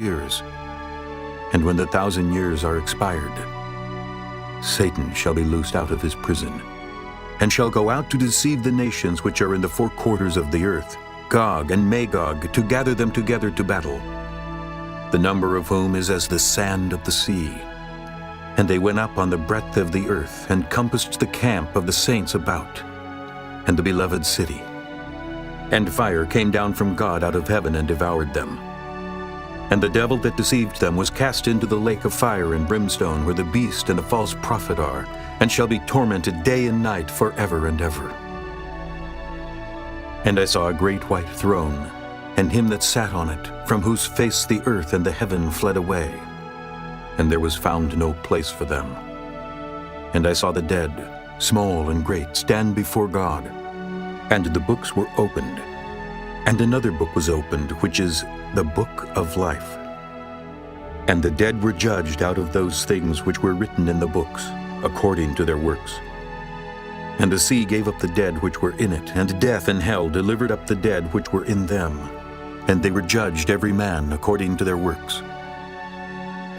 years. And when the 1,000 years are expired, Satan shall be loosed out of his prison, and shall go out to deceive the nations which are in the four quarters of the earth, Gog and Magog, to gather them together to battle, the number of whom is as the sand of the sea. And they went up on the breadth of the earth, and compassed the camp of the saints about, and the beloved city. And fire came down from God out of heaven and devoured them. And the devil that deceived them was cast into the lake of fire and brimstone, where the beast and the false prophet are, and shall be tormented day and night forever and ever. And I saw a great white throne, and him that sat on it, from whose face the earth and the heaven fled away, and there was found no place for them. And I saw the dead, small and great, stand before God, and the books were opened. And another book was opened, which is the book of life. And the dead were judged out of those things which were written in the books, according to their works. And the sea gave up the dead which were in it, and death and hell delivered up the dead which were in them. And they were judged every man according to their works.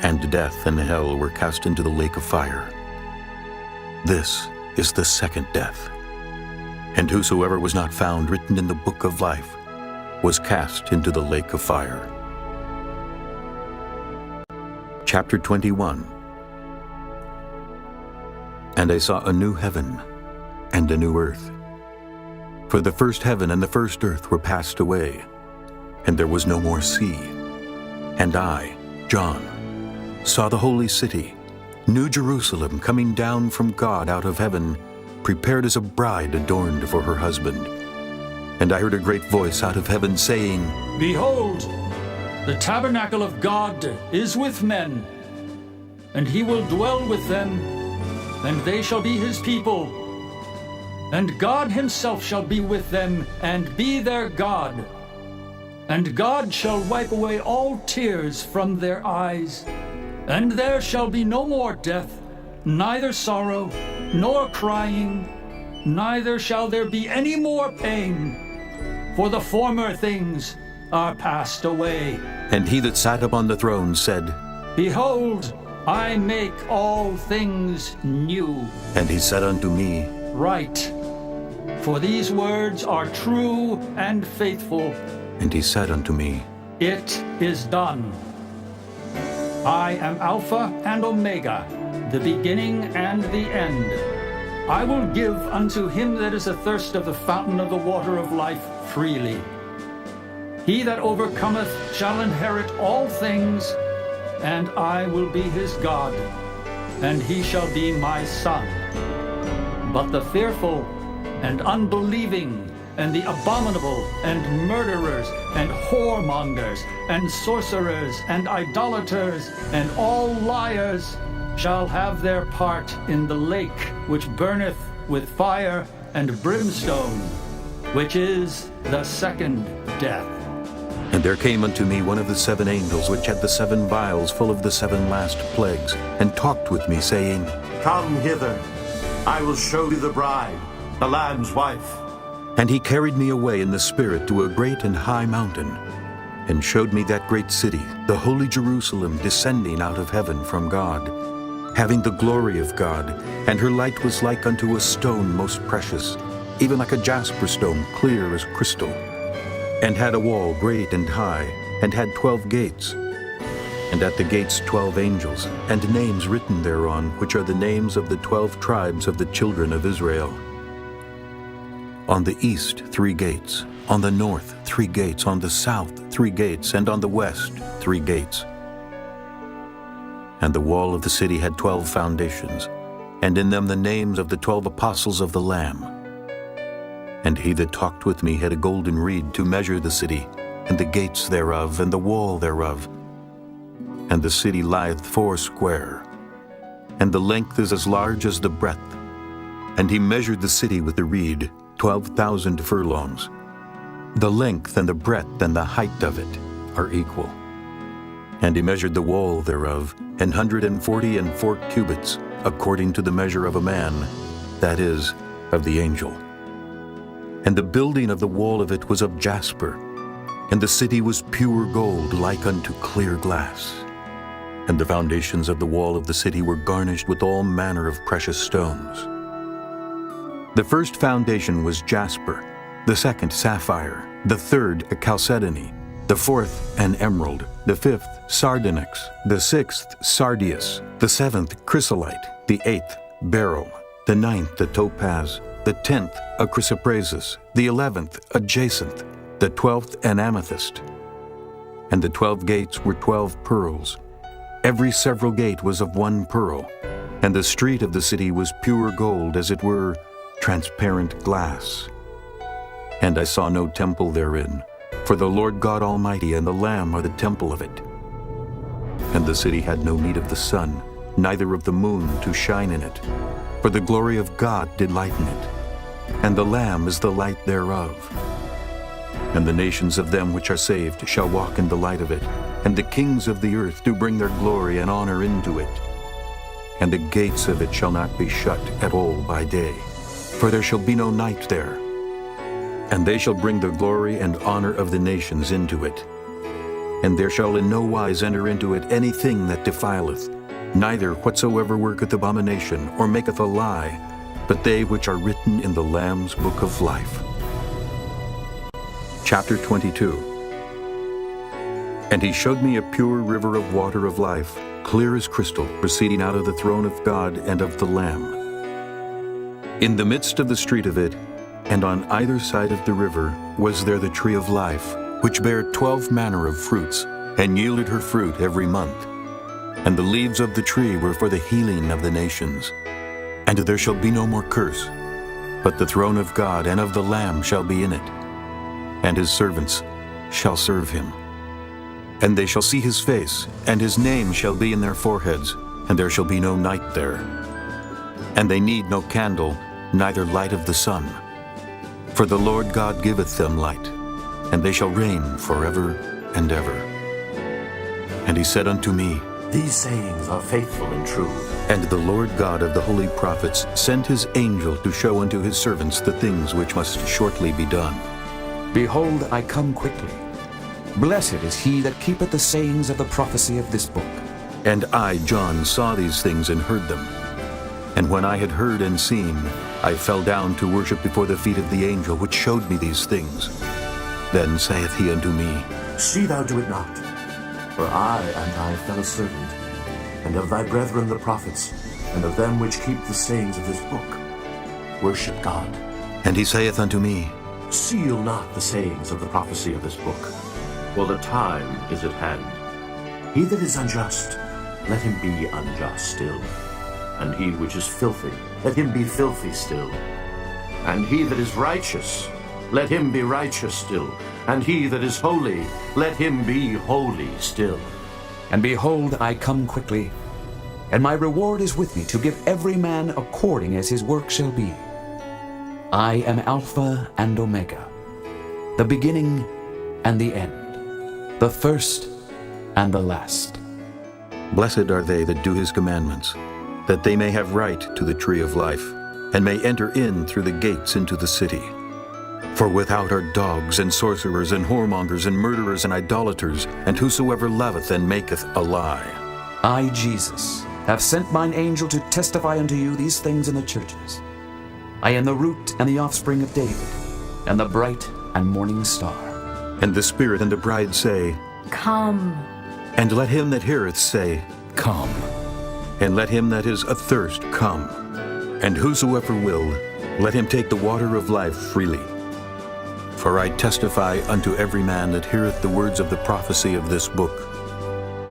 And death and hell were cast into the lake of fire. This is the second death. And whosoever was not found written in the book of life was cast into the lake of fire. Chapter 21. And I saw a new heaven and a new earth. For the first heaven and the first earth were passed away, and there was no more sea. And I, John, saw the holy city, New Jerusalem, coming down from God out of heaven, prepared as a bride adorned for her husband. And I heard a great voice out of heaven saying, Behold, the tabernacle of God is with men, and he will dwell with them, and they shall be his people. And God himself shall be with them, and be their God. And God shall wipe away all tears from their eyes, and there shall be no more death, neither sorrow, nor crying, neither shall there be any more pain, for the former things are passed away. And he that sat upon the throne said, Behold, I make all things new. And he said unto me, Write, for these words are true and faithful. And he said unto me, It is done. I am Alpha and Omega, the beginning and the end. I will give unto him that is athirst of the fountain of the water of life freely. He that overcometh shall inherit all things, and I will be his God, and he shall be my son. But the fearful and unbelieving, and the abominable, and murderers, and whoremongers, and sorcerers, and idolaters, and all liars shall have their part in the lake which burneth with fire and brimstone, which is the second death. And there came unto me one of the 7 angels which had the 7 vials full of the 7 last plagues, and talked with me, saying, Come hither, I will show thee the bride, the Lamb's wife. And he carried me away in the Spirit to a great and high mountain, and showed me that great city, the holy Jerusalem, descending out of heaven from God, having the glory of God, and her light was like unto a stone most precious, even like a jasper stone, clear as crystal, and had a wall great and high, and had 12 gates, and at the gates 12 angels, and names written thereon, which are the names of the 12 tribes of the children of Israel. On the east 3 gates, on the north 3 gates, on the south 3 gates, and on the west 3 gates. And the wall of the city had 12 foundations, and in them the names of the 12 apostles of the Lamb. And he that talked with me had a golden reed to measure the city, and the gates thereof, and the wall thereof. And the city lieth foursquare, and the length is as large as the breadth. And he measured the city with the reed, 12,000 furlongs. The length and the breadth and the height of it are equal. And he measured the wall thereof, 144 cubits, according to the measure of a man, that is, of the angel. And the building of the wall of it was of jasper, And the city was pure gold, like unto clear glass. And the foundations of the wall of the city were garnished with all manner of precious stones. The first foundation was jasper, the second sapphire, the third a chalcedony, the fourth an emerald, the fifth sardonyx, the sixth sardius, the seventh chrysolite, the eighth beryl, the ninth a topaz, the 10th a chrysoprasus, the 11th a jacinth, the 12th an amethyst. And the 12 gates were 12 pearls. Every several gate was of one pearl, and the street of the city was pure gold, as it were transparent glass. And I saw no temple therein, for the Lord God Almighty and the Lamb are the temple of it. And the city had no need of the sun, neither of the moon to shine in it, for the glory of God did lighten it, and the Lamb is the light thereof. And the nations of them which are saved shall walk in the light of it, and the kings of the earth do bring their glory and honor into it. And the gates of it shall not be shut at all by day, for there shall be no night there. And they shall bring the glory and honor of the nations into it. And there shall in no wise enter into it anything that defileth, neither whatsoever worketh abomination, or maketh a lie, but they which are written in the Lamb's book of life. Chapter 22. And he showed me a pure river of water of life, clear as crystal, proceeding out of the throne of God and of the Lamb. In the midst of the street of it, and on either side of the river, was there the tree of life, which bare 12 manner of fruits, and yielded her fruit every month. And the leaves of the tree were for the healing of the nations. And there shall be no more curse, but the throne of God and of the Lamb shall be in it, and his servants shall serve him. And they shall see his face, and his name shall be in their foreheads, and there shall be no night there. And they need no candle, neither light of the sun. For the Lord God giveth them light, and they shall reign forever and ever. And he said unto me, These sayings are faithful and true. And the Lord God of the holy prophets sent his angel to show unto his servants the things which must shortly be done. Behold, I come quickly. Blessed is he that keepeth the sayings of the prophecy of this book. And I, John, saw these things and heard them. And when I had heard and seen, I fell down to worship before the feet of the angel which showed me these things. Then saith he unto me, See thou do it not, for I am thy fellow servant, and of thy brethren the prophets, and of them which keep the sayings of this book. Worship God. And he saith unto me, Seal not the sayings of the prophecy of this book, for the time is at hand. He that is unjust, let him be unjust still. And he which is filthy, let him be filthy still. And he that is righteous, let him be righteous still. And he that is holy, let him be holy still. And behold, I come quickly, and my reward is with me to give every man according as his work shall be. I am Alpha and Omega, the beginning and the end, the first and the last. Blessed are they that do his commandments, that they may have right to the tree of life, and may enter in through the gates into the city. For without are dogs, and sorcerers, and whoremongers, and murderers, and idolaters, and whosoever loveth and maketh a lie. I, Jesus, have sent mine angel to testify unto you these things in the churches. I am the root and the offspring of David, and the bright and morning star. And the Spirit and the bride say, Come. And let him that heareth say, Come. And let him that is athirst come. And whosoever will, let him take the water of life freely. For I testify unto every man that heareth the words of the prophecy of this book,